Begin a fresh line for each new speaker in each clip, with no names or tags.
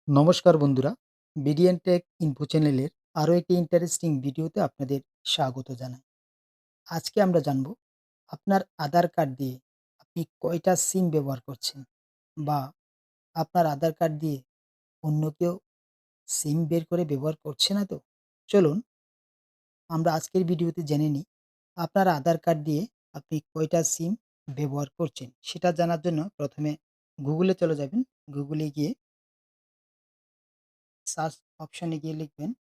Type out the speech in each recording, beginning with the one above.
নমস্কার বন্ধুরা, BDN take info চ্যানেলের আরও একটি ইন্টারেস্টিং ভিডিওতে আপনাদের স্বাগত জানাই। আজকে আমরা জানব আপনার আধার কার্ড দিয়ে আপনি কয়টা সিম ব্যবহার করছেন, বা আপনার আধার কার্ড দিয়ে অন্য কেউ সিম বের করে ব্যবহার করছে না তো? চলুন আমরা আজকের ভিডিওতে জেনে নিই আপনার আধার কার্ড দিয়ে আপনি কয়টা সিম ব্যবহার করছেন। সেটা জানার জন্য প্রথমে গুগলে চলে যাবেন। গুগলে গিয়ে সার্চ অপশনে গিয়ে লিখবেন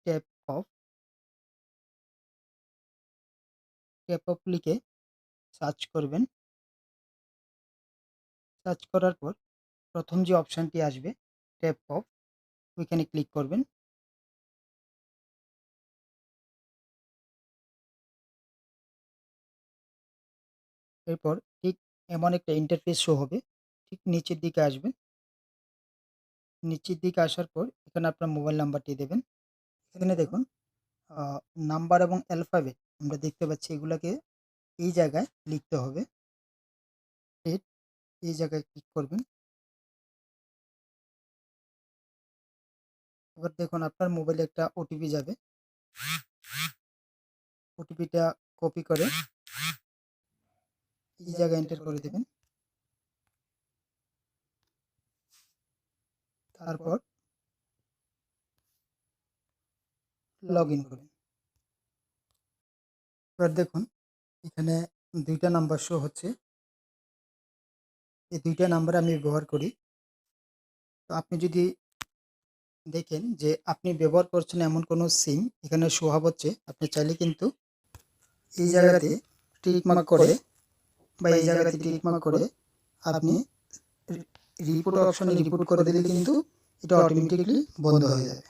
ট্যাপ অফ। ট্যাপ অফ লিখে সার্চ করবেন। সার্চ করার পর প্রথম যে অপশানটি আসবে ট্যাপ অফ, ওইখানে ক্লিক করবেন। এরপর ঠিক এমন একটা ইন্টারফেস শো হবে। ঠিক নিচের দিকে আসবেন। নিচের দিকে আসার পর এখানে আপনার মোবাইল নাম্বারটি দেবেন। এখানে দেখুন নাম্বার এবং অ্যালফাবেট আমরা দেখতে পাচ্ছি, এগুলাকে এই জায়গায় লিখতে হবে। এট এই জায়গায় ক্লিক করবেন। এবার দেখুন আপনার মোবাইলে একটা ওটিপি যাবে। ওটিপিটা কপি করে এই জায়গায় এন্টার করে দেবেন। তারপর লগ ইন করুন। এবার দেখুন এখানে ২টা নাম্বার শো হচ্ছে। এই ২টা নাম্বার আমি ব্যবহার করি। তো আপনি যদি দেখেন যে আপনি ব্যবহার করছেন এমন কোনো সিম এখানে শো হচ্ছে, আপনি চাইলে কিন্তু এই জায়গাতে টিক মার্ক করে বা এই জায়গাতে টিক মার্ক করে আপনি রিপোর্ট অপশনে রিপোর্ট করে দিলে কিন্তু এটা অটোমেটিকলি বন্ধ হয়ে যাবে।